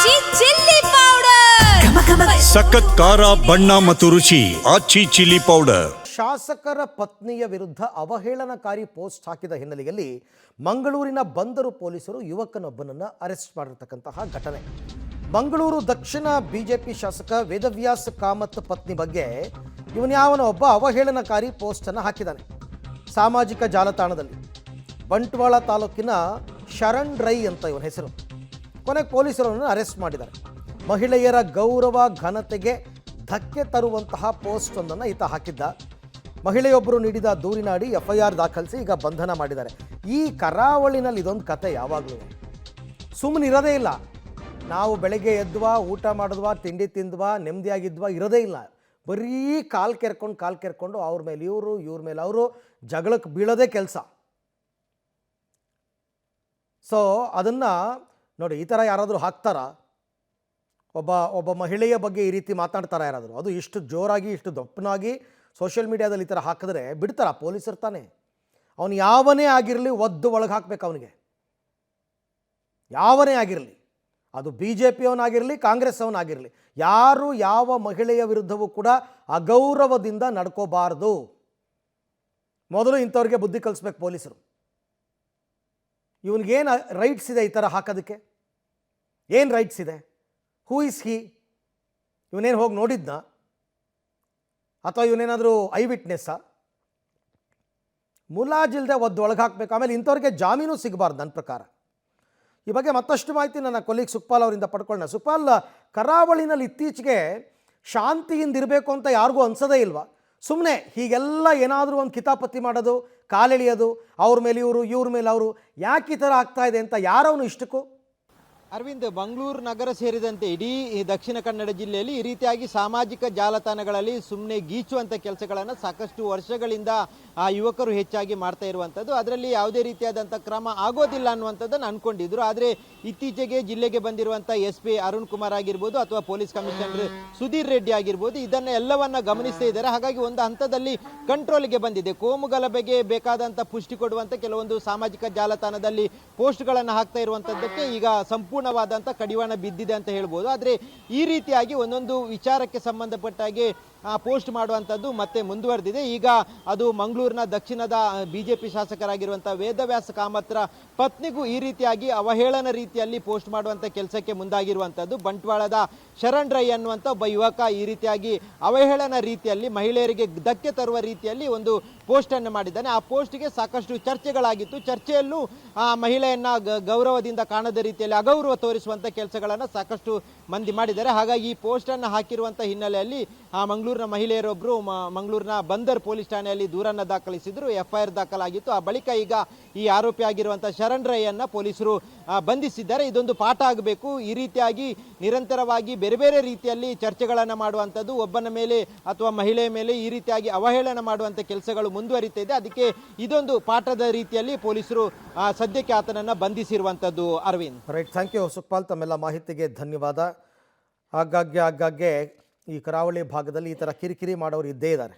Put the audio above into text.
ಆಚಿ chilli powder ಸಖತ್ ಖಾರ ಬಣ್ಣ ಮತ್ತು ರುಚಿ ಆಚಿ ಚಿಲ್ಲಿ ಪೌಡರ್. ಶಾಸಕರ ಪತ್ನಿಯ ವಿರುದ್ಧ ಅವಹೇಳನಕಾರಿ ಪೋಸ್ಟ್ ಹಾಕಿದ ಹಿನ್ನೆಲೆಯಲ್ಲಿ ಮಂಗಳೂರಿನ ಬಂದರು ಪೊಲೀಸರು ಯುವಕನೊಬ್ಬನನ್ನು ಅರೆಸ್ಟ್ ಮಾಡಿರ್ತಕ್ಕಂತಹ ಘಟನೆ. ಮಂಗಳೂರು ದಕ್ಷಿಣ ಬಿಜೆಪಿ ಶಾಸಕ ವೇದವ್ಯಾಸ್ ಕಾಮತ್ ಪತ್ನಿ ಬಗ್ಗೆ ಇವನ್ಯಾವನ ಒಬ್ಬ ಅವಹೇಳನಕಾರಿ ಪೋಸ್ಟನ್ನು ಹಾಕಿದ್ದಾನೆ ಸಾಮಾಜಿಕ ಜಾಲತಾಣದಲ್ಲಿ. ಬಂಟ್ವಾಳ ತಾಲೂಕಿನ ಶರಣ್ ರೈ ಅಂತ ಇವನ ಹೆಸರು. ಕೊನೆಗೆ ಪೊಲೀಸರನ್ನು ಅರೆಸ್ಟ್ ಮಾಡಿದ್ದಾರೆ. ಮಹಿಳೆಯರ ಗೌರವ ಘನತೆಗೆ ಧಕ್ಕೆ ತರುವಂತಹ ಪೋಸ್ಟ್ ಒಂದನ್ನು ಈತ ಹಾಕಿದ್ದ. ಮಹಿಳೆಯೊಬ್ಬರು ನೀಡಿದ ದೂರಿನಾಡಿ FIR ದಾಖಲಿಸಿ ಈಗ ಬಂಧನ ಮಾಡಿದ್ದಾರೆ. ಈ ಕರಾವಳಿನಲ್ಲಿ ಇದೊಂದು ಕತೆ ಯಾವಾಗಲೂ ಸುಮ್ಮನಿರೋದೇ ಇಲ್ಲ. ನಾವು ಬೆಳಗ್ಗೆ ಎದ್ವಾ, ಊಟ ಮಾಡಿದ್ವಾ, ತಿಂಡಿ ತಿಂದ್ವಾ, ನೆಮ್ಮದಿಯಾಗಿದ್ವಾ ಇರೋದೇ ಇಲ್ಲ. ಬರೀ ಕಾಲು ಕೆರ್ಕೊಂಡು ಅವ್ರ ಮೇಲೆ ಇವರು, ಇವ್ರ ಮೇಲೆ ಅವರು ಜಗಳಕ್ಕೆ ಬೀಳೋದೇ ಕೆಲಸ. ಸೊ ಅದನ್ನು ನೋಡಿ, ಈ ಥರ ಯಾರಾದರೂ ಹಾಕ್ತಾರಾ? ಒಬ್ಬ ಮಹಿಳೆಯ ಬಗ್ಗೆ ಈ ರೀತಿ ಮಾತಾಡ್ತಾರ ಯಾರಾದರೂ? ಅದು ಇಷ್ಟು ಜೋರಾಗಿ, ಇಷ್ಟು ದಪ್ಪನಾಗಿ ಸೋಷಿಯಲ್ ಮೀಡಿಯಾದಲ್ಲಿ ಈ ಥರ ಹಾಕಿದ್ರೆ ಬಿಡ್ತಾರ ಪೊಲೀಸರು ತಾನೆ? ಅವನು ಯಾವನೇ ಆಗಿರಲಿ ಒದ್ದು ಒಳಗೆ ಹಾಕಬೇಕು ಅವನಿಗೆ. ಯಾವನೇ ಆಗಿರಲಿ, ಅದು BJP ಅವನಾಗಿರಲಿ, ಕಾಂಗ್ರೆಸ್ ಅವನಾಗಿರಲಿ, ಯಾರು ಯಾವ ಮಹಿಳೆಯ ವಿರುದ್ಧವೂ ಕೂಡ ಅಗೌರವದಿಂದ ನಡ್ಕೋಬಾರ್ದು. ಮೊದಲು ಇಂಥವ್ರಿಗೆ ಬುದ್ಧಿ ಕಲಿಸ್ಬೇಕು ಪೊಲೀಸರು. ಇವನಿಗೇನು ರೈಟ್ಸ್ ಇದೆ ಈ ಥರ ಹಾಕೋದಕ್ಕೆ? ಏನು ರೈಟ್ಸ್ ಇದೆ? Who is he? ಇವನೇನು ಹೋಗಿ ನೋಡಿದ್ನ? ಅಥವಾ ಇವನೇನಾದರೂ ಐ ವಿಟ್ನೆಸ್ಸಾ? ಮುಲಾಜಿಲ್ದೆ ಒದ್ದು ಒಳಗೆ ಹಾಕಬೇಕು. ಆಮೇಲೆ ಇಂಥವ್ರಿಗೆ ಜಾಮೀನು ಸಿಗಬಾರ್ದು ನನ್ನ ಪ್ರಕಾರ. ಈ ಬಗ್ಗೆ ಮತ್ತಷ್ಟು ಮಾಹಿತಿ ನನ್ನ ಕೊಲೀಗ್ ಸುಖಪಾಲ್ ಅವರಿಂದ ಪಡ್ಕೊಳ್ಳೋಣ. ಸುಖಪಾಲ್, ಕರಾವಳಿನಲ್ಲಿ ಇತ್ತೀಚೆಗೆ ಶಾಂತಿಯಿಂದ ಇರಬೇಕು ಅಂತ ಯಾರಿಗೂ ಅನ್ಸೋದೇ ಇಲ್ವಾ? ಸುಮ್ಮನೆ ಹೀಗೆಲ್ಲ ಏನಾದರೂ ಒಂದು ಕಿತಾಪತಿ ಮಾಡೋದು, ಕಾಲೆಳೆಯೋದು, ಅವ್ರ ಮೇಲೆ ಇವರು, ಇವ್ರ ಮೇಲೆ ಅವರು, ಯಾಕೆ ಈ ಥರ ಆಗ್ತಾ ಇದೆ ಅಂತ ಯಾರವನು ಇಷ್ಟಕ್ಕೂ? ಅರವಿಂದ್, ಮಂಗಳೂರು ನಗರ ಸೇರಿದಂತೆ ಇಡೀ ದಕ್ಷಿಣ ಕನ್ನಡ ಜಿಲ್ಲೆಯಲ್ಲಿ ಈ ರೀತಿಯಾಗಿ ಸಾಮಾಜಿಕ ಜಾಲತಾಣಗಳಲ್ಲಿ ಸುಮ್ಮನೆ ಗೀಚುವಂಥ ಕೆಲಸಗಳನ್ನು ಸಾಕಷ್ಟು ವರ್ಷಗಳಿಂದ ಆ ಯುವಕರು ಹೆಚ್ಚಾಗಿ ಮಾಡ್ತಾ ಇರುವಂಥದ್ದು. ಅದರಲ್ಲಿ ಯಾವುದೇ ರೀತಿಯಾದಂಥ ಕ್ರಮ ಆಗೋದಿಲ್ಲ ಅನ್ನುವಂಥದ್ದನ್ನು ಅಂದ್ಕೊಂಡಿದ್ರು. ಆದರೆ ಇತ್ತೀಚೆಗೆ ಜಿಲ್ಲೆಗೆ ಬಂದಿರುವಂಥ SP ಅರುಣ್ ಕುಮಾರ್ ಆಗಿರ್ಬೋದು ಅಥವಾ ಪೊಲೀಸ್ ಕಮಿಷನರ್ ಸುಧೀರ್ ರೆಡ್ಡಿ ಆಗಿರ್ಬೋದು, ಇದನ್ನು ಎಲ್ಲವನ್ನ ಗಮನಿಸ್ತಾ ಇದ್ದಾರೆ. ಹಾಗಾಗಿ ಒಂದು ಹಂತದಲ್ಲಿ ಕಂಟ್ರೋಲ್ಗೆ ಬಂದಿದೆ. ಕೋಮುಗಲಭೆಗೆ ಬೇಕಾದಂಥ ಪುಷ್ಟಿ ಕೊಡುವಂಥ ಕೆಲವೊಂದು ಸಾಮಾಜಿಕ ಜಾಲತಾಣದಲ್ಲಿ ಪೋಸ್ಟ್ಗಳನ್ನು ಹಾಕ್ತಾ ಇರುವಂಥದ್ದಕ್ಕೆ ಈಗ ಸಂಪೂರ್ಣವಾದಂಥ ಕಡಿವಾಣ ಬಿದ್ದಿದೆ ಅಂತ ಹೇಳ್ಬೋದು. ಆದರೆ ಈ ರೀತಿಯಾಗಿ ಒಂದೊಂದು ವಿಚಾರಕ್ಕೆ ಸಂಬಂಧಪಟ್ಟಾಗೆ ಪೋಸ್ಟ್ ಮಾಡುವಂಥದ್ದು ಮತ್ತೆ ಮುಂದುವರೆದಿದೆ. ಈಗ ಅದು ಮಂಗಳೂರಿನ ದಕ್ಷಿಣದ BJP ಶಾಸಕರಾಗಿರುವಂಥ ವೇದವ್ಯಾಸ್ ಕಾಮತ್ರ ಪತ್ನಿಗೂ ಈ ರೀತಿಯಾಗಿ ಅವಹೇಳನ ರೀತಿಯಲ್ಲಿ ಪೋಸ್ಟ್ ಮಾಡುವಂಥ ಕೆಲಸಕ್ಕೆ ಮುಂದಾಗಿರುವಂಥದ್ದು. ಬಂಟ್ವಾಳದ ಶರಣ್ ರೈ ಅನ್ನುವಂಥ ಒಬ್ಬ ಯುವಕ ಈ ರೀತಿಯಾಗಿ ಅವಹೇಳನ ರೀತಿಯಲ್ಲಿ ಮಹಿಳೆಯರಿಗೆ ಧಕ್ಕೆ ತರುವ ರೀತಿಯಲ್ಲಿ ಒಂದು ಪೋಸ್ಟನ್ನು ಮಾಡಿದ್ದಾನೆ. ಆ ಪೋಸ್ಟ್ಗೆ ಸಾಕಷ್ಟು ಚರ್ಚೆಗಳಾಗಿತ್ತು. ಚರ್ಚೆಯಲ್ಲೂ ಆ ಮಹಿಳೆಯನ್ನ ಗೌರವದಿಂದ ಕಾಣದ ರೀತಿಯಲ್ಲಿ ಅಗೌರವ ತೋರಿಸುವಂಥ ಕೆಲಸಗಳನ್ನು ಸಾಕಷ್ಟು ಮಂದಿ ಮಾಡಿದ್ದಾರೆ. ಹಾಗಾಗಿ ಈ ಪೋಸ್ಟನ್ನು ಹಾಕಿರುವಂಥ ಹಿನ್ನೆಲೆಯಲ್ಲಿ ಆ ಮಂಗಳೂರಿನ ಮಹಿಳೆಯರೊಬ್ಬರು ಮಂಗಳೂರಿನ ಬಂದರ್ ಪೊಲೀಸ್ ಠಾಣೆಯಲ್ಲಿ ದೂರನ್ನು ದಾಖಲಿಸಿದ್ರು. FIR ದಾಖಲಾಗಿತ್ತು. ಆ ಬಳಿಕ ಈಗ ಈ ಆರೋಪಿ ಆಗಿರುವಂಥ ಶರಣ್ ರೈಯನ್ನು ಪೊಲೀಸರು ಬಂಧಿಸಿದ್ದಾರೆ. ಇದೊಂದು ಪಾಠ ಆಗಬೇಕು. ಈ ರೀತಿಯಾಗಿ ನಿರಂತರವಾಗಿ ಬೇರೆ ಬೇರೆ ರೀತಿಯಲ್ಲಿ ಚರ್ಚೆಗಳನ್ನು ಮಾಡುವಂಥದ್ದು, ಒಬ್ಬನ ಮೇಲೆ ಅಥವಾ ಮಹಿಳೆಯ ಮೇಲೆ ಈ ರೀತಿಯಾಗಿ ಅವಹೇಳನ ಮಾಡುವಂಥ ಕೆಲಸಗಳು ಮುಂದುವರಿತಾ ಇದೆ. ಅದಕ್ಕೆ ಇದೊಂದು ಪಾಠದ ರೀತಿಯಲ್ಲಿ ಪೊಲೀಸರು ಸದ್ಯಕ್ಕೆ ಆತನನ್ನು ಬಂಧಿಸಿರುವಂಥದ್ದು. Arvind, right, thank you Sukhpal, ತಮ್ಮೆಲ್ಲ ಮಾಹಿತಿಗೆ ಧನ್ಯವಾದ. ಆಗಾಗ್ಗೆ ಈ ಕರಾವಳಿ ಭಾಗದಲ್ಲಿ ಈ ಥರ ಕಿರಿಕಿರಿ ಮಾಡೋರು ಇದ್ದೇ ಇದ್ದಾರೆ.